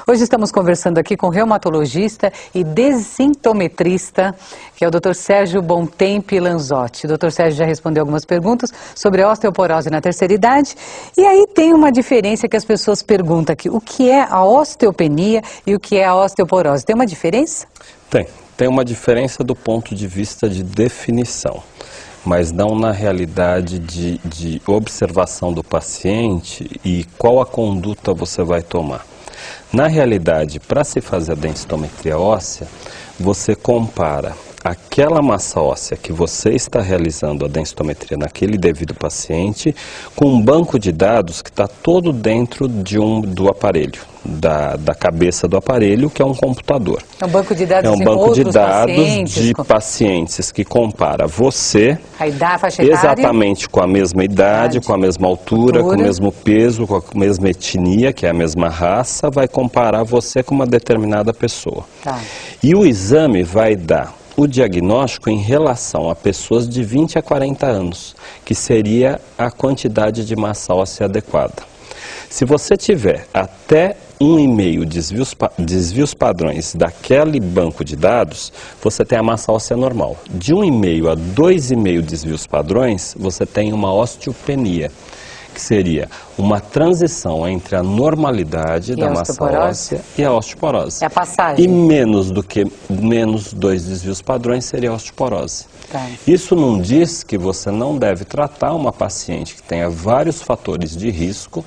Hoje estamos conversando aqui com o reumatologista e desintometrista, que é o Dr. Sérgio Bontempi Lanzotti. O Dr. Sérgio já respondeu algumas perguntas sobre a osteoporose na terceira idade. E aí tem uma diferença que as pessoas perguntam aqui. O que é a osteopenia e o que é a osteoporose? Tem uma diferença? Tem uma diferença do ponto de vista de definição, mas não na realidade de observação do paciente e qual a conduta você vai tomar. Na realidade, para se fazer a densitometria óssea, você compara aquela massa óssea que você está realizando a densitometria naquele devido paciente com um banco de dados que está todo dentro do aparelho, da cabeça do aparelho, que é um computador. É um banco de dados, é um banco de dados pacientes, de pacientes que compara você a idade, faixa etária, exatamente com a mesma idade, com a mesma altura, com o mesmo peso, com a mesma etnia, que é a mesma raça, vai comparar você com uma determinada pessoa. Tá. E o exame vai dar o diagnóstico em relação a pessoas de 20 a 40 anos, que seria a quantidade de massa óssea adequada. Se você tiver até 1,5 desvios padrões daquele banco de dados, você tem a massa óssea normal. De 1,5 a 2,5 desvios padrões, você tem uma osteopenia, que seria uma transição entre a normalidade da massa óssea e a osteoporose. É a passagem. E menos 2 desvios padrões seria a osteoporose. Tá. Isso não diz que você não deve tratar uma paciente que tenha vários fatores de risco,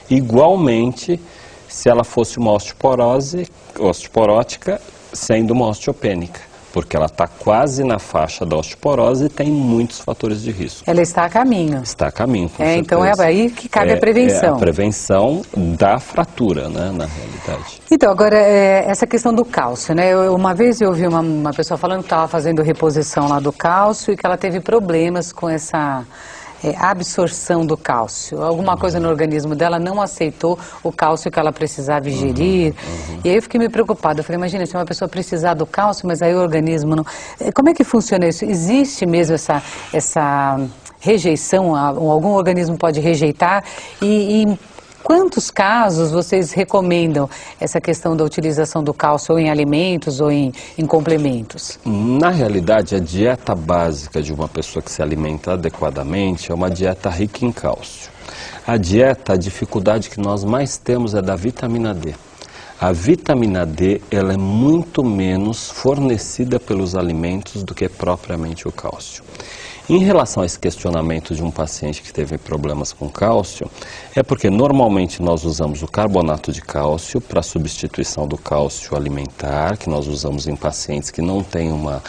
igualmente se ela fosse uma osteoporose, osteoporótica, sendo uma osteopênica, porque ela está quase na faixa da osteoporose e tem muitos fatores de risco. Ela está a caminho. Está a caminho, com certeza. Então é aí que cabe a prevenção. É a prevenção da fratura, né, na realidade. Então, agora, essa questão do cálcio, né? Uma vez eu ouvi uma pessoa falando que estava fazendo reposição lá do cálcio e que ela teve problemas com essa absorção do cálcio. Alguma coisa no organismo dela não aceitou o cálcio que ela precisava ingerir. E aí eu fiquei meio preocupada. Eu falei, imagina, se uma pessoa precisar do cálcio, mas aí o organismo não... Como é que funciona isso? Existe mesmo essa rejeição? Algum organismo pode rejeitar? E em quantos casos vocês recomendam essa questão da utilização do cálcio ou em alimentos ou em complementos? Na realidade, a dieta básica de uma pessoa que se alimenta adequadamente é uma dieta rica em cálcio. A dificuldade que nós mais temos é da vitamina D. A vitamina D, ela é muito menos fornecida pelos alimentos do que propriamente o cálcio. Em relação a esse questionamento de um paciente que teve problemas com cálcio, é porque normalmente nós usamos o carbonato de cálcio para substituição do cálcio alimentar, que nós usamos em pacientes que não têm uma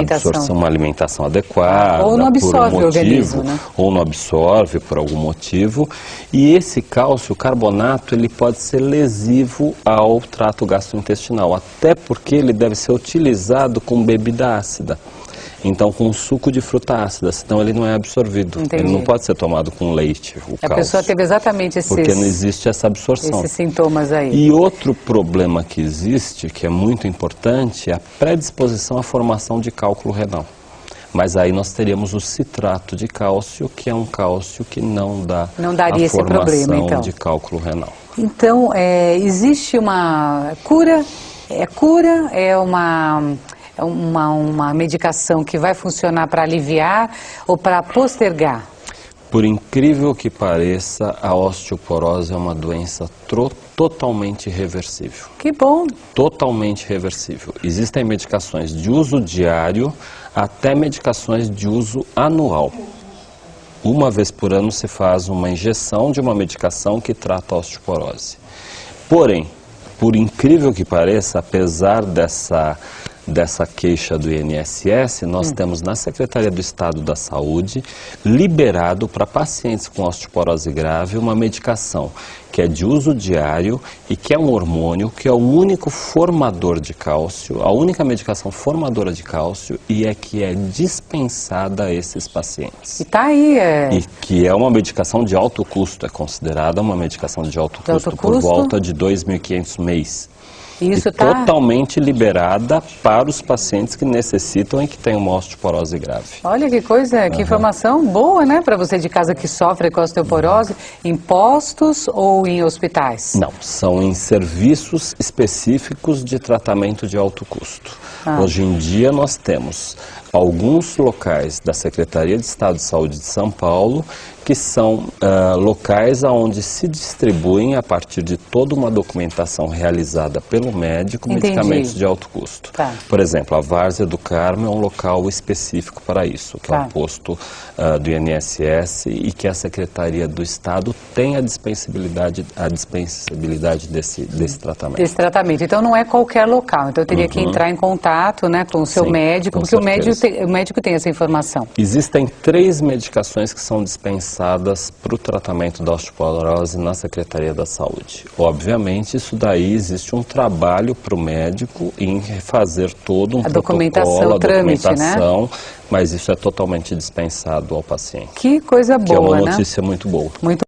absorção, uma alimentação adequada, ou não absorve por um motivo, o organismo, né? Ou não absorve por algum motivo. E esse cálcio, o carbonato, ele pode ser lesivo ao trato gastrointestinal, até porque ele deve ser utilizado com bebida ácida. Então, com suco de fruta ácida, senão ele não é absorvido. Entendi. Ele não pode ser tomado com leite, o cálcio. A pessoa teve exatamente porque não existe essa absorção. esses sintomas aí. E outro problema que existe, que é muito importante, é a predisposição à formação de cálculo renal. Mas aí nós teríamos o citrato de cálcio, que é um cálcio que não dá daria esse problema, então, de cálculo renal. Então, existe uma cura? É uma medicação que vai funcionar para aliviar ou para postergar? Por incrível que pareça, a osteoporose é uma doença totalmente reversível. Que bom! Totalmente reversível. Existem medicações de uso diário até medicações de uso anual. Uma vez por ano se faz uma injeção de uma medicação que trata a osteoporose. Porém, por incrível que pareça, apesar dessa queixa do INSS, nós temos na Secretaria do Estado da Saúde liberado para pacientes com osteoporose grave uma medicação que é de uso diário e que é um hormônio, que é o único formador de cálcio, a única medicação formadora de cálcio e que é dispensada a esses pacientes. E tá aí, E que é uma medicação de alto custo, é considerada uma medicação de alto custo por volta de R$ 2.500 mês. Isso e totalmente liberada para os pacientes que necessitam e que têm uma osteoporose grave. Olha que coisa, que informação boa, né, para você de casa que sofre com osteoporose, em postos ou em hospitais? Não, são em serviços específicos de tratamento de alto custo. Hoje em dia nós temos alguns locais da Secretaria de Estado de Saúde de São Paulo que são locais onde se distribuem, a partir de toda uma documentação realizada pelo médico, medicamentos de alto custo. Por exemplo, a Várzea do Carmo é um local específico para isso, que é um posto do INSS e que a Secretaria do Estado tem a dispensabilidade desse tratamento. Desse tratamento. Então não é qualquer local, então eu teria que entrar em contato, né, com o seu médico, porque o médico tem essa informação. Existem 3 medicações que são dispensadas para o tratamento da osteoporose na Secretaria da Saúde. Obviamente, isso daí existe um trabalho para o médico em fazer todo um protocolo, documentação, mas isso é totalmente dispensado ao paciente. Que coisa boa, que é uma notícia muito boa. Muito